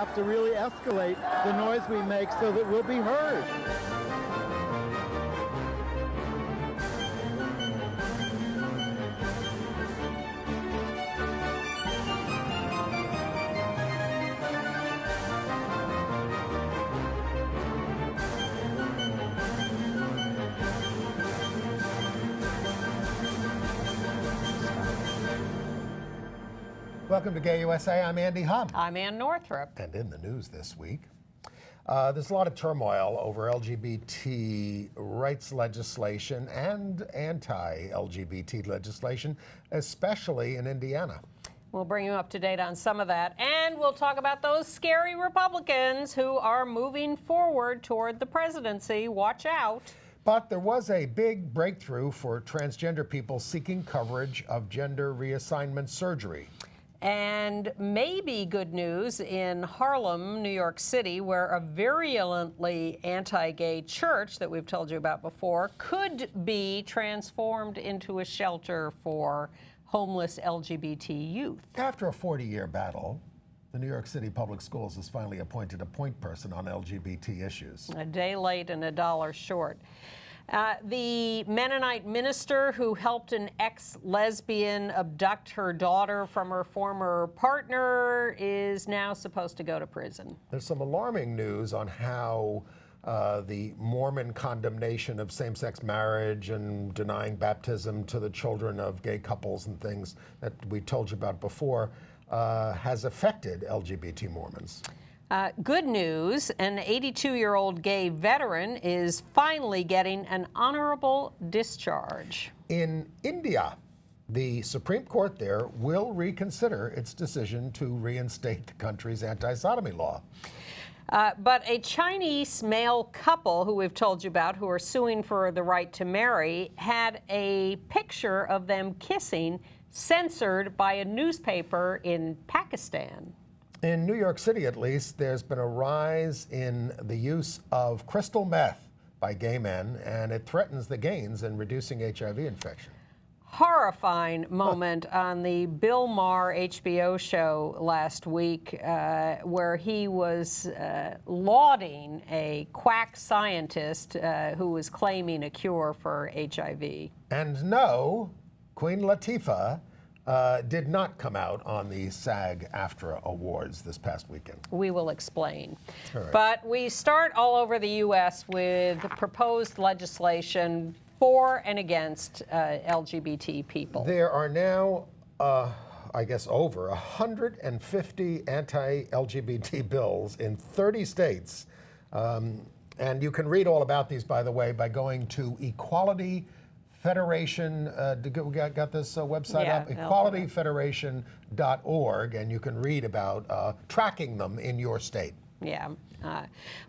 have to really escalate the noise we make so that we'll be heard. Welcome to Gay USA. I'm Andy Hum. I'm Ann Northrup. And in the news this week, there's a lot of turmoil over LGBT rights legislation and anti-LGBT legislation, especially in Indiana. We'll bring you up to date on some of that, and we'll talk about those scary Republicans who are moving forward toward the presidency. Watch out. But there was a big breakthrough for transgender people seeking coverage of gender reassignment surgery. And maybe good news in Harlem, New York City, where a virulently anti-gay church that we've told you about before could be transformed into a shelter for homeless LGBT youth. After a 40-year battle, the New York City Public Schools has finally appointed a point person on LGBT issues. A day late and $1 short. The Mennonite minister who helped an ex-lesbian abduct her daughter from her former partner is now supposed to go to prison. There's some alarming news on how the Mormon condemnation of same-sex marriage and denying baptism to the children of gay couples and things that we told you about before has affected LGBT Mormons. Good news, an 82-year-old gay veteran is finally getting an honorable discharge. In India, the Supreme Court there will reconsider its decision to reinstate the country's anti-sodomy law. But a Chinese male couple who we've told you about, who are suing for the right to marry, had a picture of them kissing censored by a newspaper in Pakistan. In New York City, at least, there's been a rise in the use of crystal meth by gay men, and it threatens the gains in reducing HIV infection. Horrifying moment on the Bill Maher HBO show last week where he was lauding a quack scientist who was claiming a cure for HIV. And no, Queen Latifah did not come out on the SAG-AFTRA Awards this past weekend. We will explain. All right. But we start all over the U.S. with proposed legislation for and against LGBT people. There are now, I guess, over 150 anti-LGBT bills in 30 states. And you can read all about these, by the way, by going to Equality Federation, we got this website up, equalityfederation.org, and you can read about tracking them in your state. Yeah.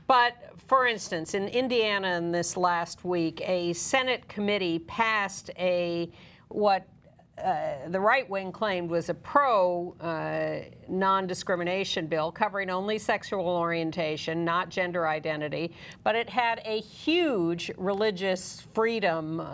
But, for instance, in Indiana in this last week, a Senate committee passed what the right wing claimed was a pro-non-discrimination bill covering only sexual orientation, not gender identity, but it had a huge religious freedom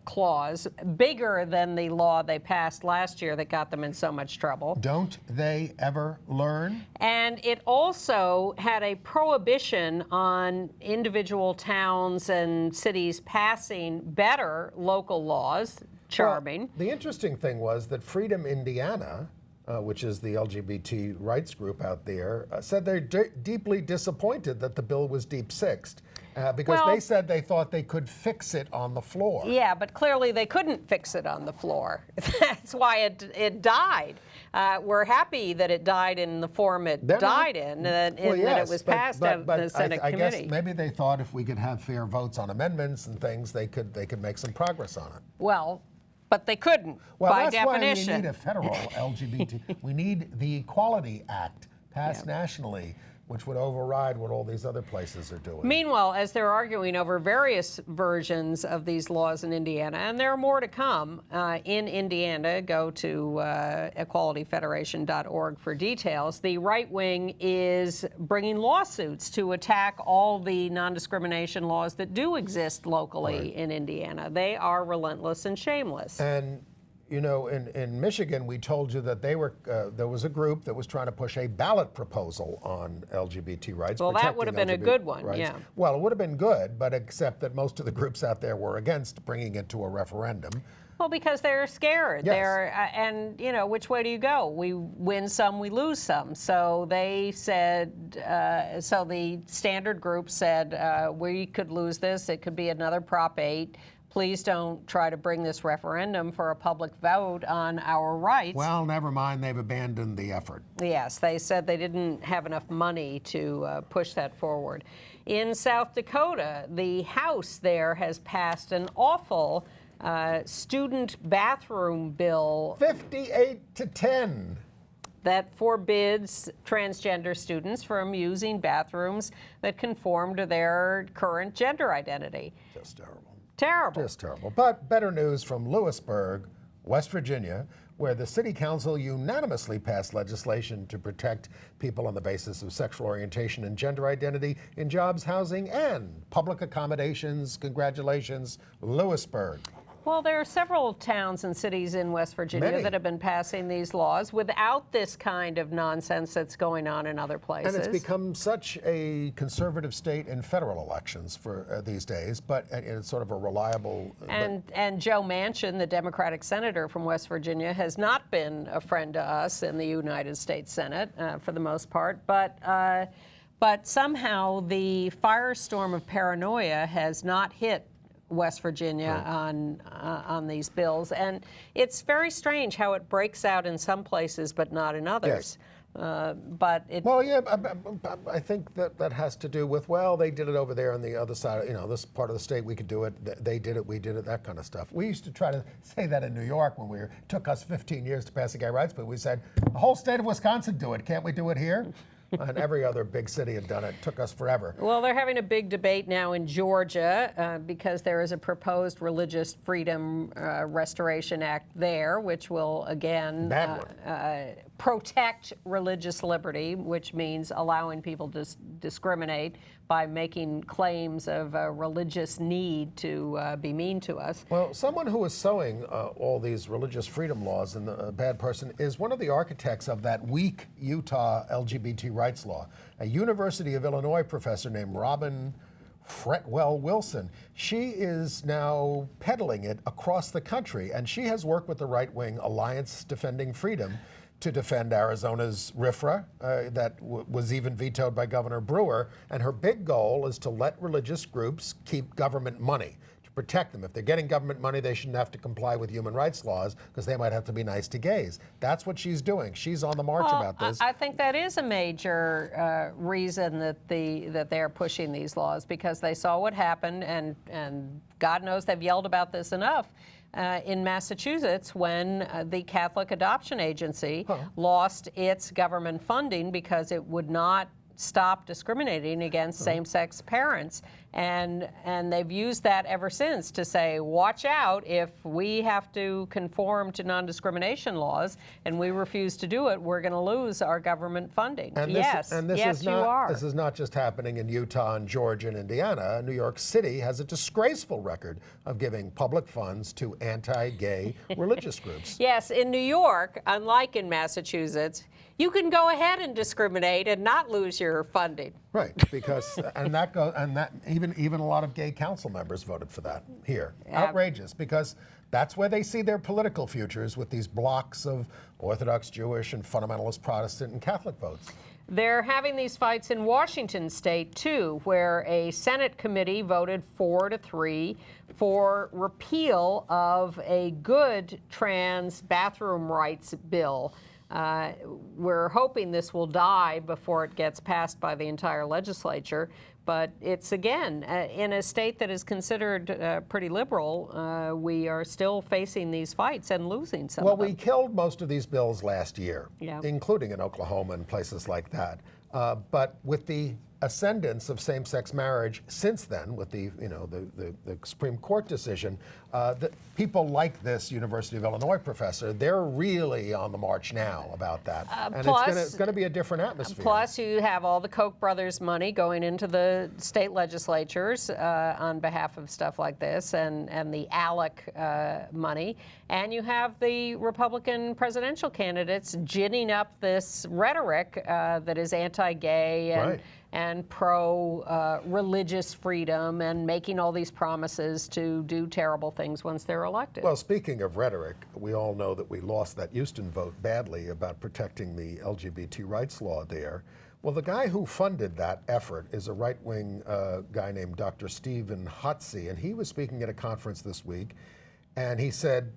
clause, bigger than the law they passed last year that got them in so much trouble. Don't they ever learn? And it also had a prohibition on individual towns and cities passing better local laws. Charming. Well, the interesting thing was that Freedom Indiana, which is the LGBT rights group out there, said they're deeply disappointed that the bill was deep-sixed because they said they thought they could fix it on the floor. Yeah, but clearly they couldn't fix it on the floor. That's why it died. We're happy that it died in the form it died in, that it was passed out of the Senate committee. I guess maybe they thought if we could have fair votes on amendments and things, they could make some progress on it. Well, but they couldn't, well, by that's definition. Why we need a federal LGBT. We need the Equality Act passed nationally, which would override what all these other places are doing. Meanwhile, as they're arguing over various versions of these laws in Indiana, and there are more to come in Indiana, go to equalityfederation.org for details, the right wing is bringing lawsuits to attack all the non-discrimination laws that do exist locally in Indiana. They are relentless and shameless. And you know, in Michigan, we told you that there was a group that was trying to push a ballot proposal on LGBT rights. Well, that would have been a good one, rights. yeah. Well, it would have been good, but except that most of the groups out there were against bringing it to a referendum. Well, because they're scared. Yes. And, you know, which way do you go? We win some, we lose some. So they said, so the standard group said, we could lose this. It could be another Prop 8. Please don't try to bring this referendum for a public vote on our rights. Well, never mind. They've abandoned the effort. Yes, they said they didn't have enough money to push that forward. In South Dakota, the House there has passed an awful student bathroom bill 58-10. that forbids transgender students from using bathrooms that conform to their current gender identity. Just terrible. Terrible. Just terrible. But better news from Lewisburg, West Virginia, where the city council unanimously passed legislation to protect people on the basis of sexual orientation and gender identity in jobs, housing, and public accommodations. Congratulations, Lewisburg. Well, there are several towns and cities in West Virginia Many. that have been passing these laws without this kind of nonsense that's going on in other places. And it's become such a conservative state in federal elections for these days, but it's sort of a reliable... And Joe Manchin, the Democratic senator from West Virginia, has not been a friend to us in the United States Senate for the most part, but somehow the firestorm of paranoia has not hit West Virginia on these bills, and it's very strange how it breaks out in some places but not in others. Yes. But it. Well, yeah, I think that has to do with, well, they did it over there on the other side, you know, this part of the state, we could do it, they did it, we did it, that kind of stuff. We used to try to say that in New York when it took us 15 years to pass the gay rights bill. We said, the whole state of Wisconsin do it, can't we do it here? And every other big city had done it. It took us forever. Well, they're having a big debate now in Georgia because there is a proposed Religious Freedom Restoration Act there, which will, again, protect religious liberty, which means allowing people to discriminate by making claims of a religious need to be mean to us. Well, someone who is sowing all these religious freedom laws, and a bad person, is one of the architects of that weak Utah LGBT rights law. A University of Illinois professor named Robin Fretwell Wilson. She is now peddling it across the country, and she has worked with the right-wing Alliance Defending Freedom to defend Arizona's RFRA that was even vetoed by Governor Brewer. And her big goal is to let religious groups keep government money, to protect them. If they're getting government money, they shouldn't have to comply with human rights laws because they might have to be nice to gays. That's what she's doing. She's on the march about this. I think that is a major reason that they're pushing these laws, because they saw what happened, and God knows they've yelled about this enough. In Massachusetts, when the Catholic Adoption Agency lost its government funding because it would not stop discriminating against same-sex parents. And they've used that ever since to say, watch out, if we have to conform to non-discrimination laws and we refuse to do it, we're going to lose our government funding. And yes, you are. This is not just happening in Utah and Georgia and Indiana. New York City has a disgraceful record of giving public funds to anti-gay religious groups. Yes, in New York, unlike in Massachusetts, you can go ahead and discriminate and not lose your funding. Right, because even a lot of gay council members voted for that here. Outrageous, because that's where they see their political futures, with these blocks of Orthodox Jewish and fundamentalist Protestant and Catholic votes. They're having these fights in Washington state, too, where a Senate committee voted 4-3 for repeal of a good trans bathroom rights bill. We're hoping this will die before it gets passed by the entire legislature, but it's, again, in a state that is considered pretty liberal, we are still facing these fights and losing some of them. Well, we killed most of these bills last year, Yeah. including in Oklahoma and places like that. But with the ascendance of same-sex marriage since then, with the Supreme Court decision, People like this University of Illinois professor, they're really on the march now about that. And it's going to be a different atmosphere. Plus, you have all the Koch brothers' money going into the state legislatures on behalf of stuff like this, and the ALEC money. And you have the Republican presidential candidates ginning up this rhetoric that is anti-gay and pro-religious freedom, and making all these promises to do terrible things once they're elected. Well, speaking of rhetoric, we all know that we lost that Houston vote badly about protecting the LGBT rights law there. Well, the guy who funded that effort is a right-wing guy named Dr. Stephen Hotsey, and he was speaking at a conference this week, and he said,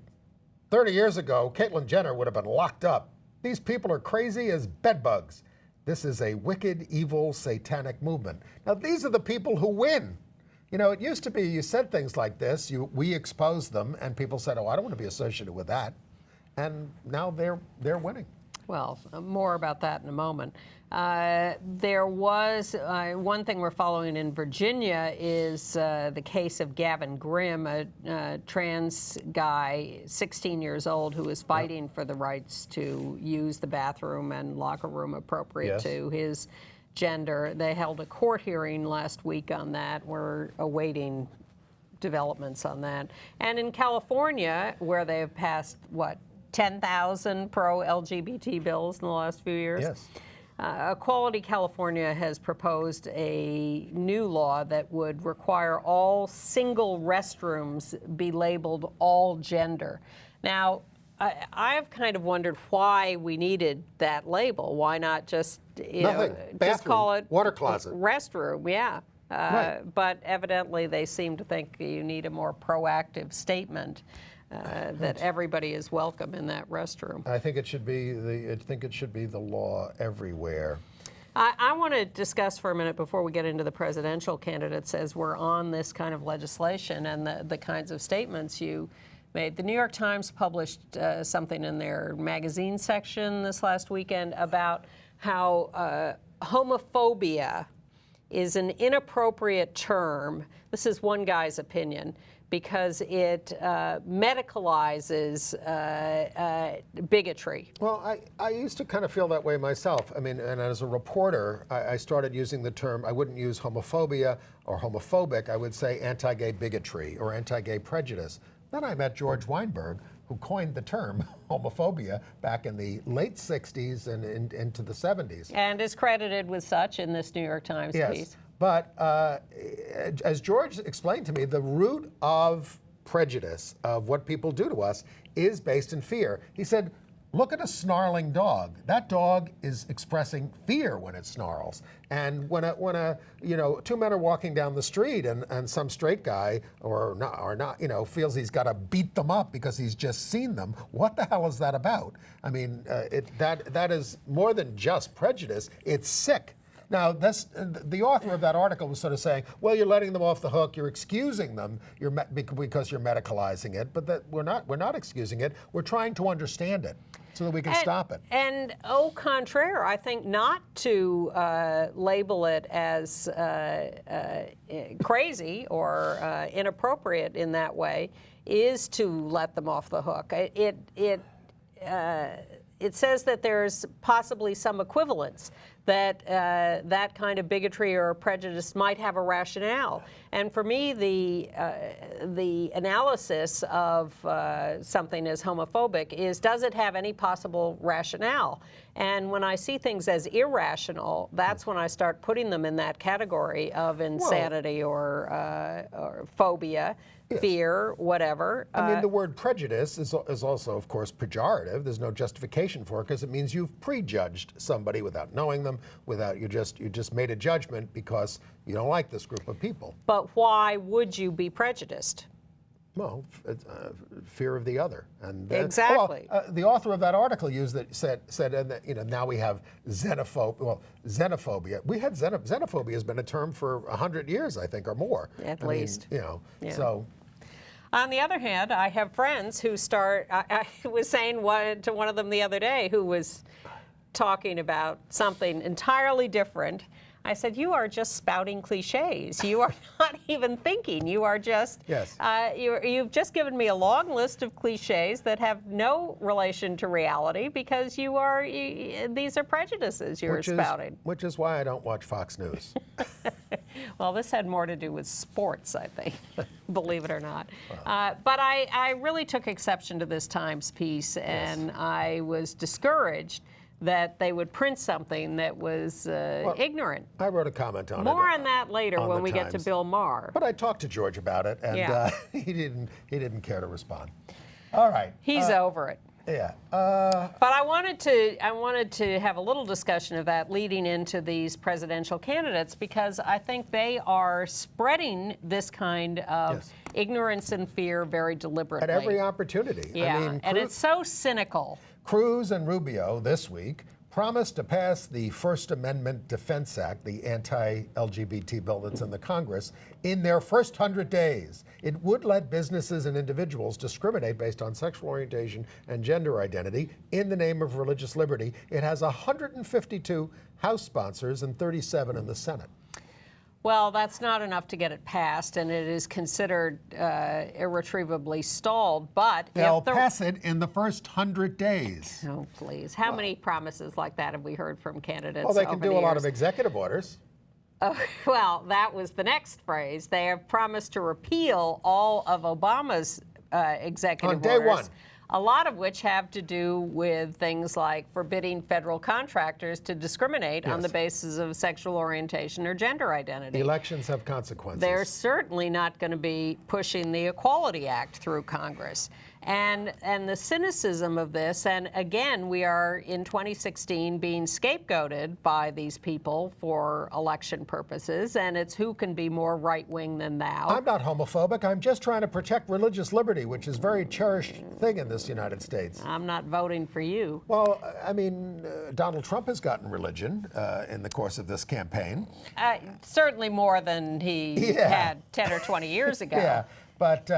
30 years ago, Caitlyn Jenner would have been locked up. These people are crazy as bedbugs. This is a wicked, evil, satanic movement. Now, these are the people who win. You know, it used to be you said things like this, we exposed them, and people said, oh, I don't want to be associated with that. And now they're winning. Well, more about that in a moment. There was one thing we're following in Virginia is the case of Gavin Grimm, a trans guy, 16 years old, who is fighting for the rights to use the bathroom and locker room appropriate to his gender. They held a court hearing last week on that. We're awaiting developments on that. And in California, where they have passed, 10,000 pro-LGBT bills in the last few years? Yes. Equality California has proposed a new law that would require all single restrooms be labeled all gender. Now, I've kind of wondered why we needed that label. Why not just, just call it water closet, restroom? Yeah. But evidently, they seem to think you need a more proactive statement. That everybody is welcome in that restroom. I think it should be the law everywhere. I want to discuss for a minute before we get into the presidential candidates, as we're on this kind of legislation and the kinds of statements you made. The New York Times published something in their magazine section this last weekend about how homophobia is an inappropriate term. This is one guy's opinion, because it medicalizes bigotry. Well, I used to kind of feel that way myself. I mean, and as a reporter, I started using the term, I wouldn't use homophobia or homophobic, I would say anti-gay bigotry or anti-gay prejudice. Then I met George Weinberg, who coined the term homophobia back in the late 60s and into the 70s. And is credited with such in this New York Times piece. But as George explained to me, the root of prejudice, of what people do to us, is based in fear. He said, look at a snarling dog. That dog is expressing fear when it snarls. And when two men are walking down the street and some straight guy or not feels he's got to beat them up because he's just seen them, what the hell is that about? I mean, that is more than just prejudice. It's sick. Now, the author of that article was sort of saying, well, you're letting them off the hook, you're excusing them because you're medicalizing it, but we're not excusing it. We're trying to understand it so that we can stop it. And au contraire, I think not to label it as crazy or inappropriate in that way is to let them off the hook. It says that there's possibly some equivalence, that that kind of bigotry or prejudice might have a rationale. And for me, the analysis of something as homophobic is, does it have any possible rationale? And when I see things as irrational, that's when I start putting them in that category of insanity or phobia. Yes. Fear, whatever. I mean, the word prejudice is also, of course, pejorative. There's no justification for it because it means you've prejudged somebody without knowing them, you just made a judgment because you don't like this group of people. But why would you be prejudiced? Well, fear of the other. And exactly. The author of that article said now we have xenophobia. Well, xenophobia. We had xenophobia has been a term for 100 years, I think, or more. At least. Yeah. So. On the other hand, I have friends who I was saying to one of them the other day who was talking about something entirely different. I said, you are just spouting cliches. You are not even thinking. You are just, yes. You've just given me a long list of cliches that have no relation to reality because these are prejudices you're spouting. Which is why I don't watch Fox News. Well, this had more to do with sports, I think, believe it or not. But I really took exception to this Times piece, and I was discouraged that they would print something that was ignorant. I wrote a comment on it. More on that later when we get to Bill Maher. But I talked to George about it, and he didn't care to respond. All right. He's over it. Yeah. But I wanted to have a little discussion of that leading into these presidential candidates, because I think they are spreading this kind of ignorance and fear very deliberately. At every opportunity. Yeah, I mean, and it's so cynical. Cruz and Rubio this week promised to pass the First Amendment Defense Act, the anti-LGBT bill that's in the Congress, in their first 100 days. It would let businesses and individuals discriminate based on sexual orientation and gender identity in the name of religious liberty. It has 152 House sponsors and 37 in the Senate. Well, that's not enough to get it passed, and it is considered irretrievably stalled. But they'll pass it in the first 100 days. Oh, please! How many promises like that have we heard from candidates? Well, they can do a lot years? of executive orders. Well, that was the next phrase. They have promised to repeal all of Obama's executive orders. On day one. A lot of which have to do with things like forbidding federal contractors to discriminate on the basis of sexual orientation or gender identity. Elections have consequences. They're certainly not going to be pushing the Equality Act through Congress. And the cynicism of this, and again, we are in 2016 being scapegoated by these people for election purposes, and it's who can be more right-wing than thou. I'm not homophobic. I'm just trying to protect religious liberty, which is a very cherished thing in this United States. I'm not voting for you. Well, I mean, Donald Trump has gotten religion in the course of this campaign. Certainly more than he had 10 or 20 years ago. Yeah, but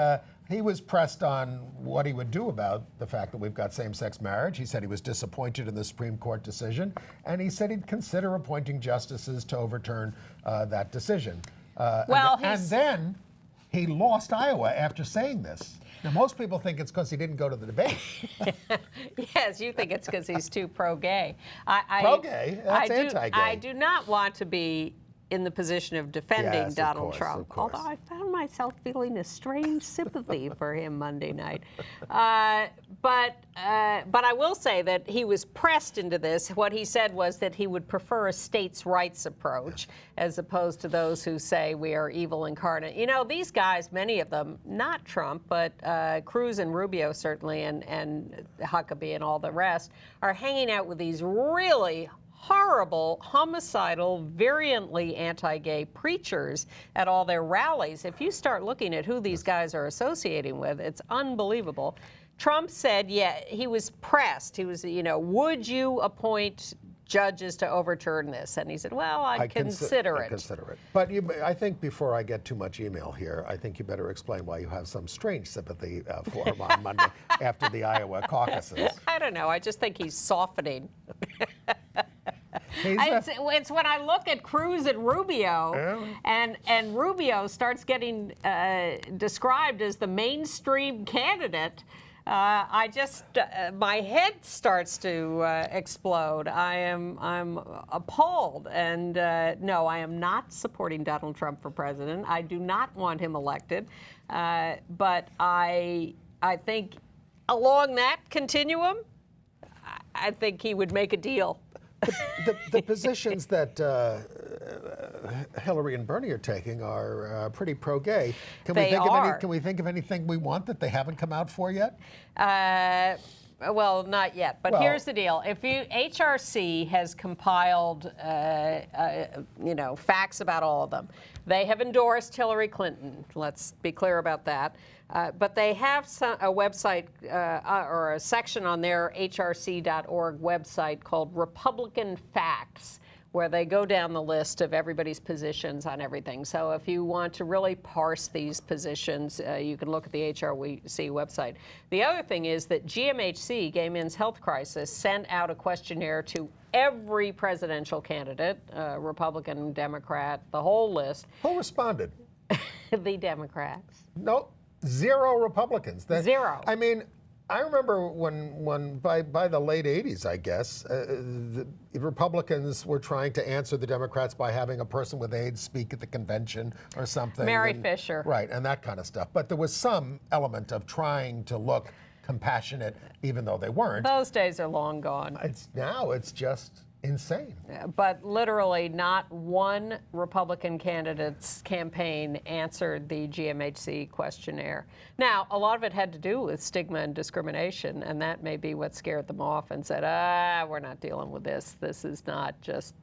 he was pressed on what he would do about the fact that we've got same-sex marriage. He said he was disappointed in the Supreme Court decision, and he said he'd consider appointing justices to overturn that decision. And then he lost Iowa after saying this. Now, most people think it's because he didn't go to the debate. Yes, you think it's because he's too pro-gay. Pro-gay? That's anti-gay. I do not want to be in the position of defending Donald Trump, course. although I found myself feeling a strange sympathy for him Monday night. But I will say that he was pressed into this. What he said was that he would prefer a states' rights approach as opposed to those who say we are evil incarnate. You know, these guys, many of them, not Trump, but Cruz and Rubio certainly, and Huckabee and all the rest, are hanging out with these really horrible, homicidal, virulently anti-gay preachers at all their rallies. If you start looking at who these guys are associating with, it's unbelievable. Trump said, he was pressed. He was, would you appoint judges to overturn this? And he said, well, I'd consider it. But I think before I get too much email here, I think you better explain why you have some strange sympathy for him on Monday after the Iowa caucuses. I don't know. I just think he's softening. It's when I look at Cruz and Rubio, and Rubio starts getting described as the mainstream candidate, my head starts to explode. I'm appalled, and no, I am not supporting Donald Trump for president. I do not want him elected, but I think along that continuum, I think he would make a deal. The positions that Hillary and Bernie are taking are pretty pro-gay. Can we think of anything we want that they haven't come out for yet? Well, not yet. But here's the deal: HRC has compiled, facts about all of them. They have endorsed Hillary Clinton. Let's be clear about that. But they have a website or a section on their hrc.org website called Republican Facts, where they go down the list of everybody's positions on everything. So if you want to really parse these positions, you can look at the HRC website. The other thing is that GMHC, Gay Men's Health Crisis, sent out a questionnaire to every presidential candidate, Republican, Democrat, the whole list. Who responded? The Democrats. No, 0 Republicans. Zero. I mean, I remember when by the late 80s, I guess, the Republicans were trying to answer the Democrats by having a person with AIDS speak at the convention or something. Mary Fisher. Right, and that kind of stuff. But there was some element of trying to look compassionate, even though they weren't. Those days are long gone. Now it's just insane. But literally not one Republican candidate's campaign answered the GMHC questionnaire. Now, a lot of it had to do with stigma and discrimination, and that may be what scared them off and said, we're not dealing with this. This is not just,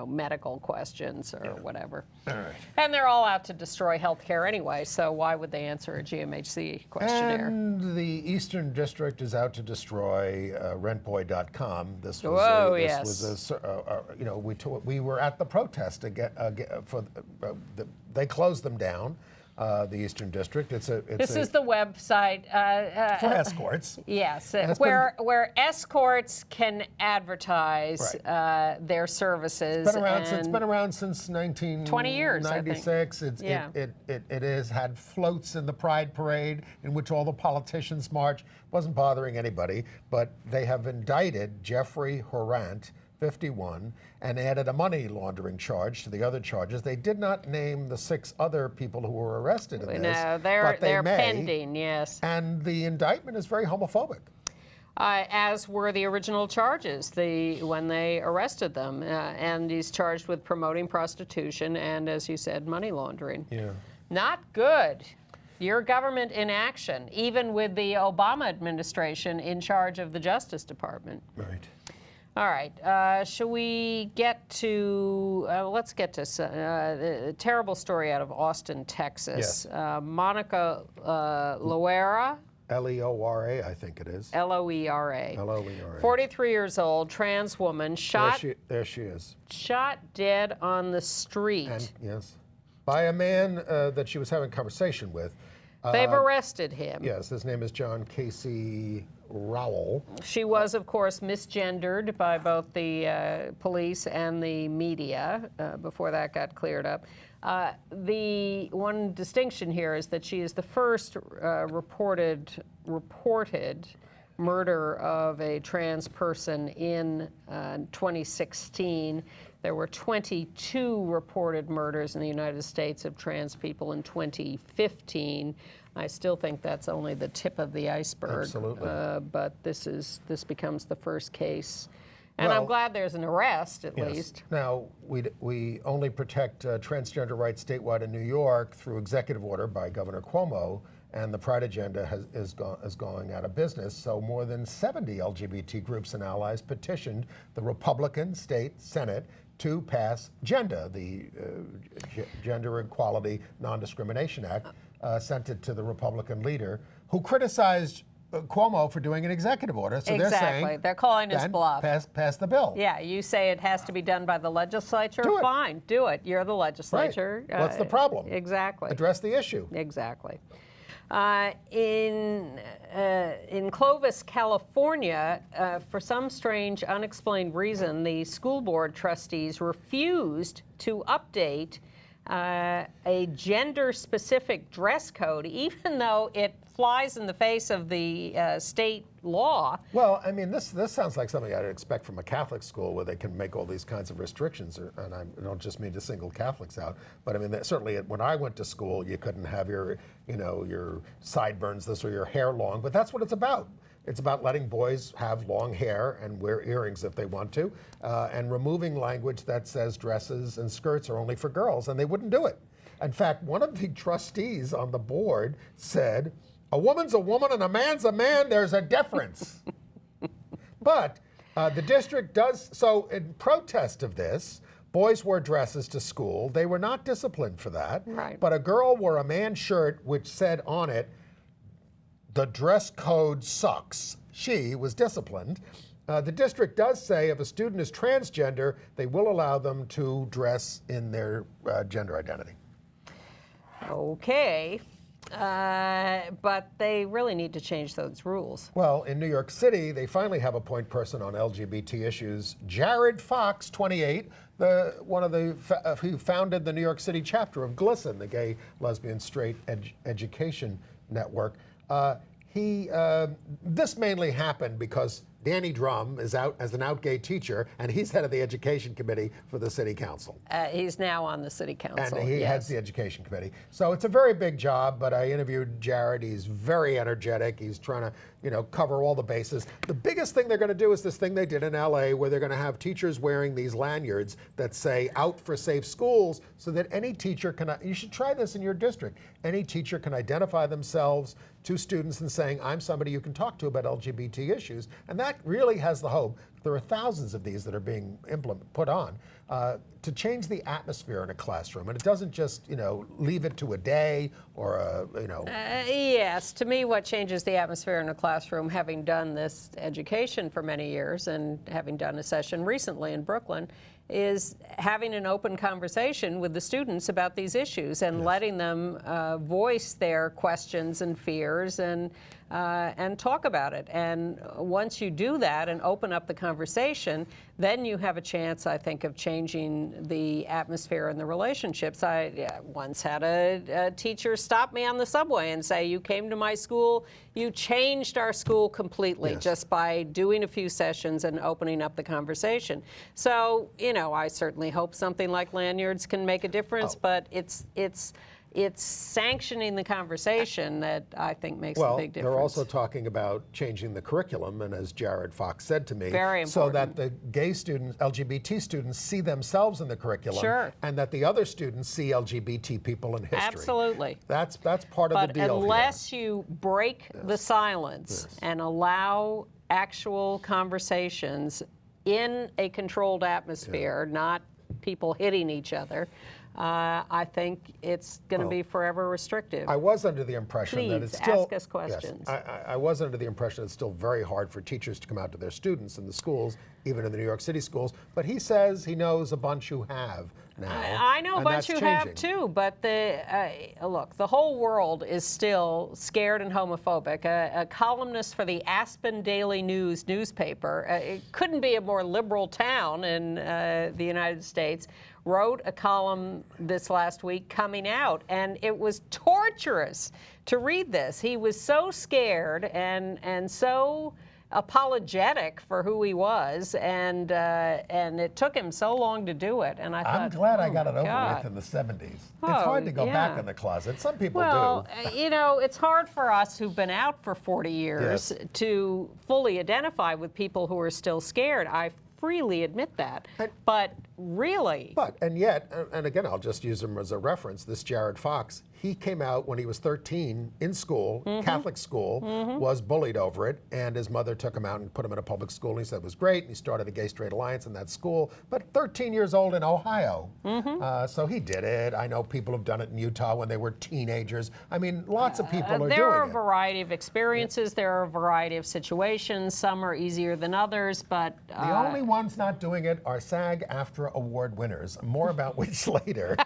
medical questions or whatever. All right. And they're all out to destroy healthcare anyway, so why would they answer a GMHC questionnaire? And the Eastern District is out to destroy rentboy.com. This was we were at the protest again, they closed them down. The Eastern District. This is the website for escorts. Yes, where escorts can advertise their services. It's been around since 20 years, 1996. It has had floats in the Pride Parade in which all the politicians march. Wasn't bothering anybody, but they have indicted Jeffrey Horant, 51, and added a money laundering charge to the other charges. They did not name the 6 other people who were arrested in this. No, but they're may, pending, yes. And the indictment is very homophobic. As were the original charges when they arrested them. And he's charged with promoting prostitution and, as you said, money laundering. Yeah. Not good. Your government in action, even with the Obama administration in charge of the Justice Department. Right. All right, shall we get to, let's get to a terrible story out of Austin, Texas. Yes. Monica Loera. L-E-O-R-A, I think it is. L-O-E-R-A. L-O-E-R-A. 43 years old, trans woman, shot. There she is. Shot dead on the street. Yes. By a man that she was having a conversation with. They've arrested him. Yes, his name is John Casey Rowell. She was, of course, misgendered by both the police and the media before that got cleared up. The one distinction here is that she is the first reported murder of a trans person in 2016. There were 22 reported murders in the United States of trans people in 2015. I still think that's only the tip of the iceberg. Absolutely. But this becomes the first case. And I'm glad there's an arrest, at least. Now, we only protect transgender rights statewide in New York through executive order by Governor Cuomo, and the Pride agenda is going out of business. So more than 70 LGBT groups and allies petitioned the Republican State Senate to pass GENDA, the Gender Equality Non-Discrimination Act, sent it to the Republican leader, who criticized Cuomo for doing an executive order. So exactly. They're saying, they're calling his bluff. Pass the bill. Yeah, you say it has to be done by the legislature. Do it. Fine, do it. You're the legislature. Right. What's the problem? Exactly. Address the issue. Exactly. In Clovis, California, for some strange, unexplained reason, the school board trustees refused to update a gender-specific dress code, even though it flies in the face of the state law. Well, I mean, this sounds like something I'd expect from a Catholic school where they can make all these kinds of restrictions, and I don't just mean to single Catholics out, but I mean, certainly when I went to school, you couldn't have your sideburns this or your hair long, but that's what it's about. It's about letting boys have long hair and wear earrings if they want to, and removing language that says dresses and skirts are only for girls, and they wouldn't do it. In fact, one of the trustees on the board said, "A woman's a woman and a man's a man, there's a difference." But the district does, so in protest of this, boys wore dresses to school. They were not disciplined for that. Right. But a girl wore a man's shirt which said on it, "The dress code sucks. she was disciplined. The district does say if a student is transgender, they will allow them to dress in their gender identity. Okay. But they really need to change those rules. Well, in New York City, they finally have a point person on LGBT issues. Jared Fox, 28, one of the who founded the New York City chapter of GLSEN, the Gay, Lesbian, Straight Education Network. This mainly happened because Danny Drum is out as an out gay teacher, and he's head of the education committee for the city council. He's now on the city council. And he heads the education committee. So it's a very big job, but I interviewed Jared. He's very energetic. He's trying to, cover all the bases. The biggest thing they're going to do is this thing they did in LA where they're going to have teachers wearing these lanyards that say out for safe schools so that any teacher can, you should try this in your district. Any teacher can identify themselves to students and saying, I'm somebody you can talk to about LGBT issues. And that really has the hope. There are thousands of these that are being put on to change the atmosphere in a classroom. And it doesn't just, leave it to a day or yes, to me what changes the atmosphere in a classroom, having done this education for many years and having done a session recently in Brooklyn, is having an open conversation with the students about these issues and letting them voice their questions and fears and talk about it. And once you do that and open up the conversation, then you have a chance, I think, of changing the atmosphere and the relationships. I once had a teacher stop me on the subway and say, you came to my school, you changed our school completely just by doing a few sessions and opening up the conversation. So, I certainly hope something like lanyards can make a difference, but it's sanctioning the conversation that I think makes a big difference. They're also talking about changing the curriculum, and as Jared Fox said to me, very important, so that the gay students, LGBT students, see themselves in the curriculum, and that the other students see LGBT people in history. Absolutely. That's part of the deal. But unless you break the silence and allow actual conversations in a controlled atmosphere, not people hitting each other, I think it's going to be forever restrictive. I was under the impression that it's still... ask us questions. Yes, I was under the impression it's still very hard for teachers to come out to their students in the schools, even in the New York City schools. But he says he knows a bunch who have now. I know a bunch who have too, but look, the whole world is still scared and homophobic. A columnist for the Aspen Daily News newspaper, it couldn't be a more liberal town in the United States, wrote a column this last week coming out, and it was torturous to read this. He was so scared and so apologetic for who he was, and it took him so long to do it. And I'm glad I got it over with in the 70s. It's hard to go back in the closet. Some people do. It's hard for us who've been out for 40 years to fully identify with people who are still scared. I freely admit that. But really... And yet, and again, I'll just use him as a reference, this Jared Fox, he came out when he was 13 in school, Catholic school, was bullied over it, and his mother took him out and put him in a public school, and he said it was great, and he started a Gay Straight Alliance in that school, but 13 years old in Ohio. So he did it. I know people have done it in Utah when they were teenagers. I mean, lots of people are doing it. There are a variety of experiences. There are a variety of situations. Some are easier than others, but... the only ones not doing it are SAG-AFTRA award winners. More about which later.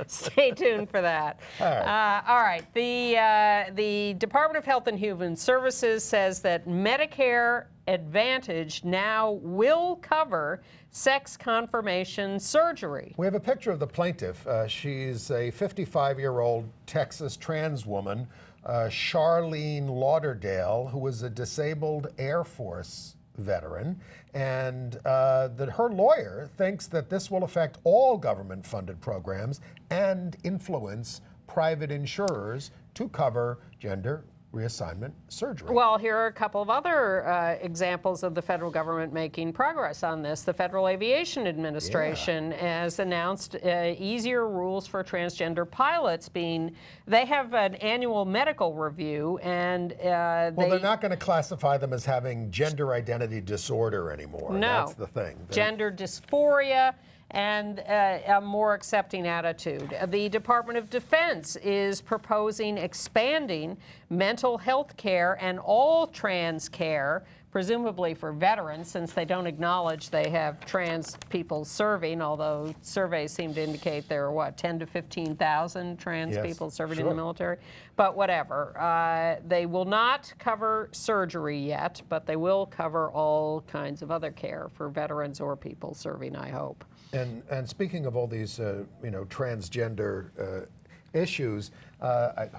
Stay tuned for that. All right. The Department of Health and Human Services says that Medicare Advantage now will cover sex confirmation surgery. We have a picture of the plaintiff. She's a 55-year-old Texas trans woman, Charlene Lauderdale, who was a disabled Air Force veteran, and that her lawyer thinks that this will affect all government-funded programs and influence private insurers to cover gender reassignment surgery. Well, here are a couple of other examples of the federal government making progress on this. The Federal Aviation Administration has announced easier rules for transgender pilots they have an annual medical review, and they're not going to classify them as having gender identity disorder anymore. No. That's the thing. Gender dysphoria and a more accepting attitude. The Department of Defense is proposing expanding mental health care and all trans care, presumably for veterans, since they don't acknowledge they have trans people serving, although surveys seem to indicate there are, what, 10 to 15,000 trans people serving in the military? But whatever. They will not cover surgery yet, but they will cover all kinds of other care for veterans or people serving, I hope. And speaking of all these, transgender issues,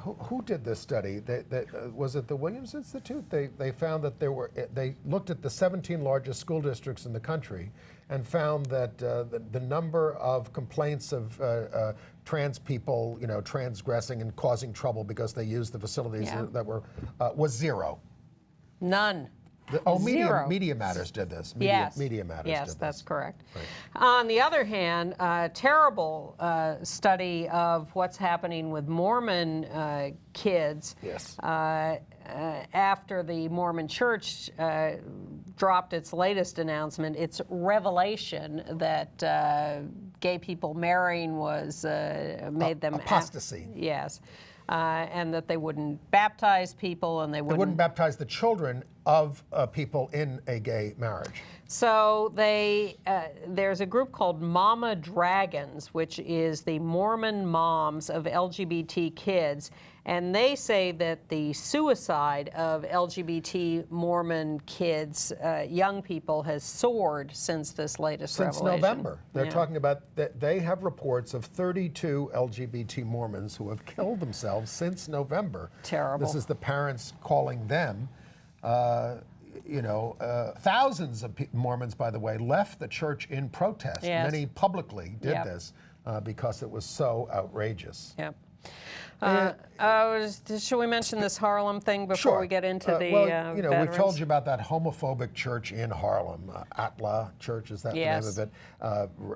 who did this study? Was it the Williams Institute? They found that they looked at the 17 largest school districts in the country and found that the number of complaints of trans people, transgressing and causing trouble because they used the facilities that were was zero. None. Media Matters did this. Media Matters did this. That's correct. Right. On the other hand, a terrible study of what's happening with Mormon kids. Yes. After the Mormon Church dropped its latest announcement, its revelation that gay people marrying was made them apostasy. Yes. And that they wouldn't baptize people, and they wouldn't baptize the children of people in a gay marriage. So there's a group called Mama Dragons, which is the Mormon moms of LGBT kids, and they say that the suicide of LGBT Mormon kids, young people, has soared since this latest revelation. Since November. They're talking about that they have reports of 32 LGBT Mormons who have killed themselves since November. Terrible. This is the parents calling them. Thousands of Mormons, by the way, left the church in protest. Yes. Many publicly did this because it was so outrageous. Yep. Should we mention this Harlem thing before we get into the we've told you about that homophobic church in Harlem, Atla Church, is that the name of it?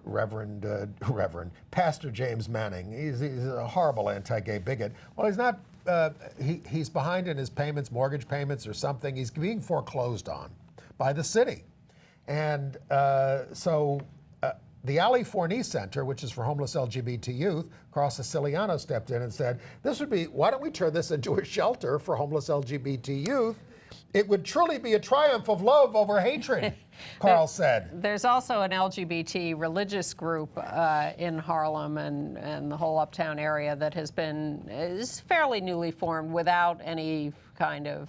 Reverend Pastor James Manning. He's a horrible anti-gay bigot. Well, he's not. He's behind in his payments, mortgage payments or something. He's being foreclosed on by the city. And so the Ali Forney Center, which is for homeless LGBT youth, across Siciliano stepped in and said, why don't we turn this into a shelter for homeless LGBT youth? It would truly be a triumph of love over hatred, Carl said. There's also an LGBT religious group in Harlem and the whole uptown area that is fairly newly formed without any kind of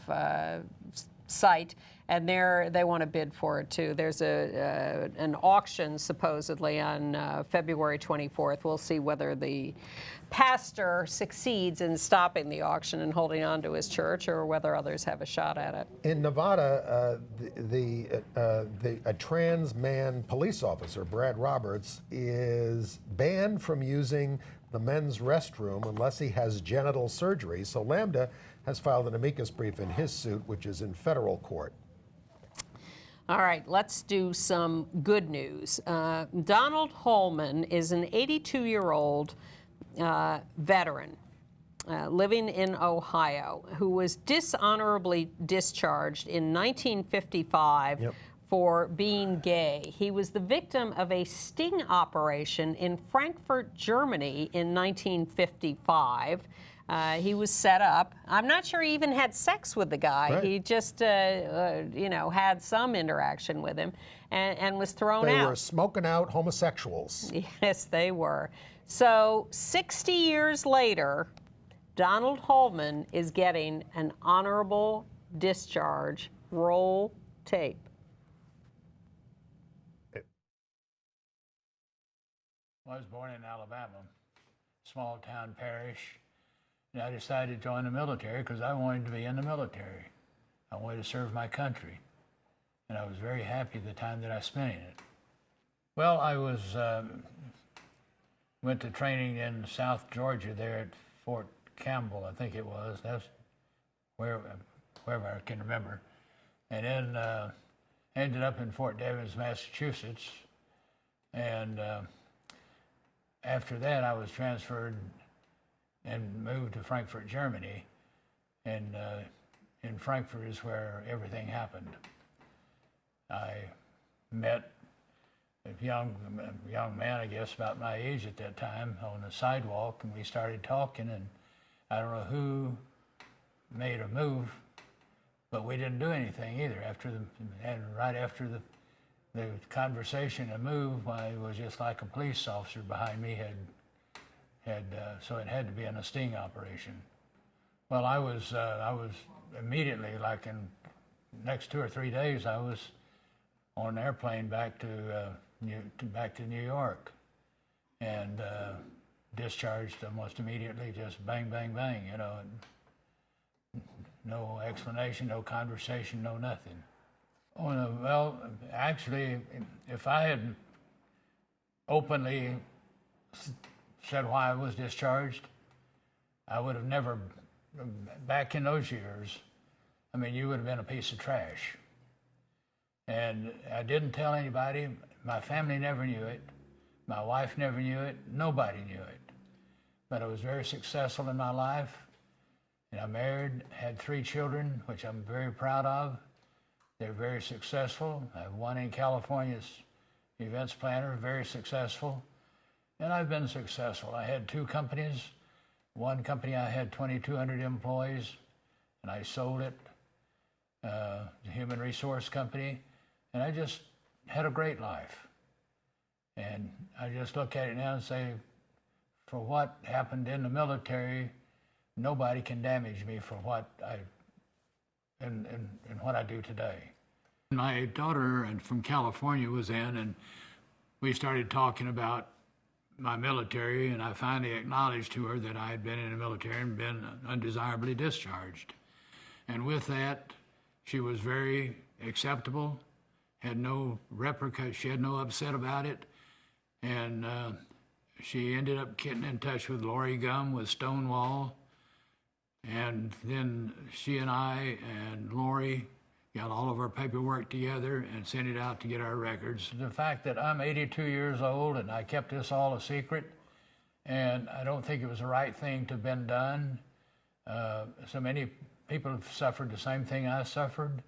site. And they want to bid for it, too. There's an auction, supposedly, on February 24th. We'll see whether the pastor succeeds in stopping the auction and holding on to his church, or whether others have a shot at it. In Nevada, a trans man police officer, Brad Roberts, is banned from using the men's restroom unless he has genital surgery. So Lambda has filed an amicus brief in his suit, which is in federal court. All right, let's do some good news. Donald Holman is an 82-year-old veteran living in Ohio who was dishonorably discharged in 1955 for being gay. He was the victim of a sting operation in Frankfurt, Germany in 1955. He was set up. I'm not sure he even had sex with the guy. Right. He just, had some interaction with him and was thrown out. They were smoking out homosexuals. Yes, they were. So 60 years later, Donald Holman is getting an honorable discharge. Roll tape. I was born in Alabama, small town parish. And I decided to join the military because I wanted to be in the military. I wanted to serve my country. And I was very happy the time that I spent in it. Well, I went to training in South Georgia there at Fort Campbell, I think it was. That's wherever I can remember. And then ended up in Fort Devens, Massachusetts. And after that, I was transferred and moved to Frankfurt, Germany. And in Frankfurt is where everything happened. I met a young man, I guess, about my age at that time, on the sidewalk, and we started talking, and I don't know who made a move, but we didn't do anything either. Right after the conversation and move, it was just like a police officer behind me so it had to be a sting operation. Well, I was immediately, like in next 2 or 3 days, I was on an airplane back to New York, and discharged almost immediately, just bang, bang, bang, you know, and no explanation, no conversation, no nothing. Oh, no, well, actually, if I had openly said why I was discharged, I would have never, back in those years, I mean, you would have been a piece of trash. And I didn't tell anybody. My family never knew it. My wife never knew it. Nobody knew it. But I was very successful in my life. And I married, had 3 children, which I'm very proud of. They're very successful. I have one in California as events planner, very successful. And I've been successful. I had 2 companies. One company I had 2,200 employees, and I sold it, a human resource company, and I just had a great life. And I just look at it now and say, for what happened in the military, nobody can damage me for what what I do today. My daughter from California was in, and we started talking about my military, and I finally acknowledged to her that I had been in the military and been undesirably discharged. And with that, she was very acceptable, had no repercussions, she had no upset about it, and she ended up getting in touch with Lori Gum with Stonewall, and then she and I and Lori got all of our paperwork together and sent it out to get our records. The fact that I'm 82 years old and I kept this all a secret, and I don't think it was the right thing to have been done. So many people have suffered the same thing I suffered.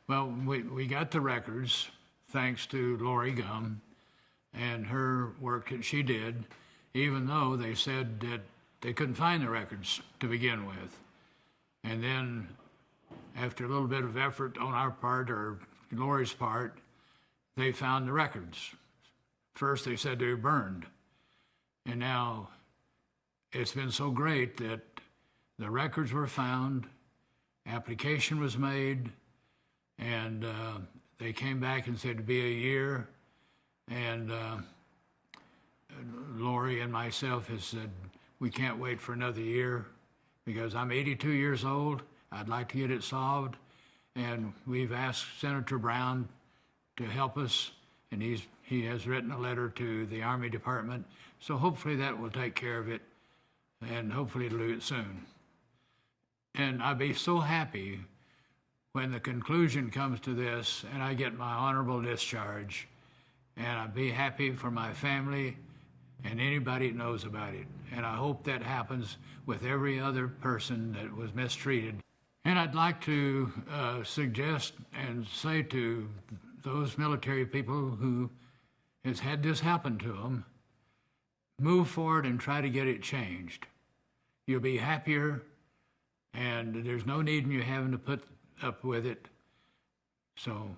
Well, we got the records thanks to Lori Gum and her work that she did, even though they said that they couldn't find the records to begin with. And then after a little bit of effort on our part, or Lori's part, they found the records. First they said they were burned. And now it's been so great that the records were found, application was made, and they came back and said it'd be a year. And Lori and myself has said, we can't wait for another year because I'm 82 years old. I'd like to get it solved, and we've asked Senator Brown to help us, and he has written a letter to the Army Department, so hopefully that will take care of it, and hopefully it'll do it soon. And I'd be so happy when the conclusion comes to this and I get my honorable discharge, and I'd be happy for my family and anybody that knows about it. And I hope that happens with every other person that was mistreated. And I'd like to suggest and say to those military people who has had this happen to them, move forward and try to get it changed. You'll be happier, and there's no need in you having to put up with it. So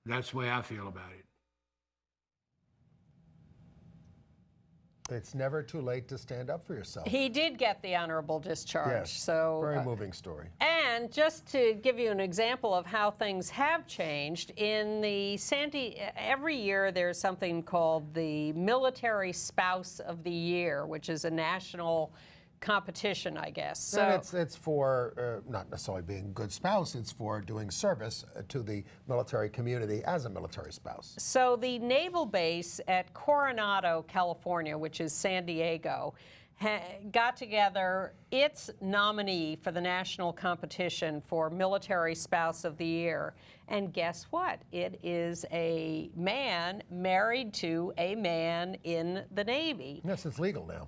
that's the way I feel about it. It's never too late to stand up for yourself. He did get the honorable discharge. Yes, so very moving story. And just to give you an example of how things have changed, in the every year there's something called the Military Spouse of the Year, which is a national competition, I guess. So And it's for not necessarily being a good spouse, it's for doing service to the military community as a military spouse. So the naval base at Coronado, California, which is San Diego, got together its nominee for the national competition for Military Spouse of the Year. And guess what? It is a man married to a man in the Navy. Yes, it's legal now.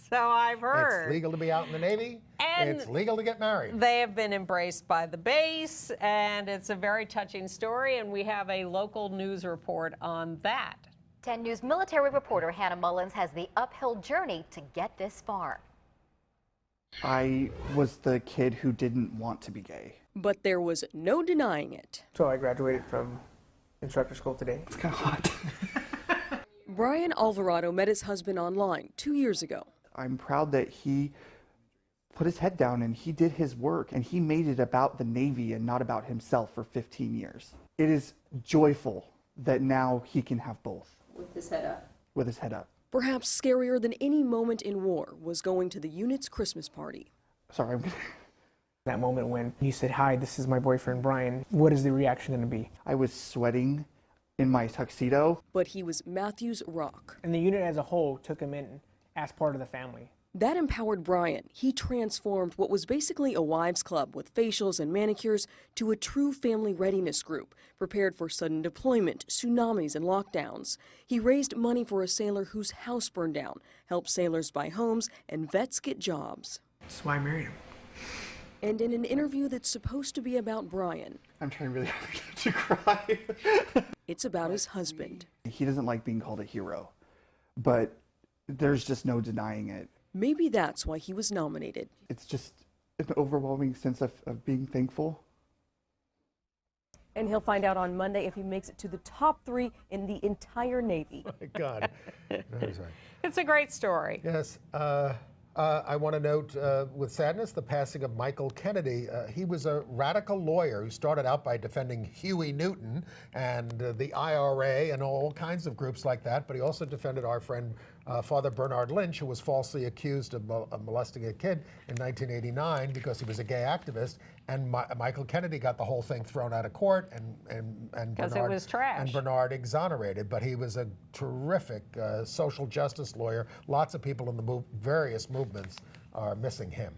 So I've heard. It's legal to be out in the Navy. And it's legal to get married. They have been embraced by the base, and it's a very touching story, and we have a local news report on that. 10 News military reporter Hannah Mullins has the uphill journey to get this far. I was the kid who didn't want to be gay. But there was no denying it. So I graduated from instructor school today. It's kind of hot. Brian Alvarado met his husband online 2 years ago. I'm proud that he put his head down and he did his work and he made it about the Navy and not about himself for 15 years. It is joyful that now he can have both. With his head up. With his head up. Perhaps scarier than any moment in war was going to the unit's Christmas party. Sorry, I'm That moment when he said, "Hi, this is my boyfriend Brian," what is the reaction going to be? I was sweating in my tuxedo. But he was Matthew's rock. And the unit as a whole took him in as part of the family. That empowered Brian. He transformed what was basically a wives' club with facials and manicures to a true family readiness group, prepared for sudden deployment, tsunamis, and lockdowns. He raised money for a sailor whose house burned down, helped sailors buy homes, and vets get jobs. That's why I married him. And in an interview that's supposed to be about Brian, I'm trying really hard not to cry. it's about his husband. He doesn't like being called a hero, but there's just no denying it. Maybe that's why he was nominated. It's just an overwhelming sense of being thankful. And he'll find out on Monday if he makes it to the top 3 in the entire Navy. My God. It's a great story. Yes. I want to note with sadness the passing of Michael Kennedy. He was a radical lawyer who started out by defending Huey Newton and the IRA and all kinds of groups like that, but he also defended our friend Father Bernard Lynch, who was falsely accused of molesting a kid in 1989 because he was a gay activist, and Michael Kennedy got the whole thing thrown out of court, and Because it was trash. And Bernard exonerated, but he was a terrific social justice lawyer. Lots of people in the various movements are missing him.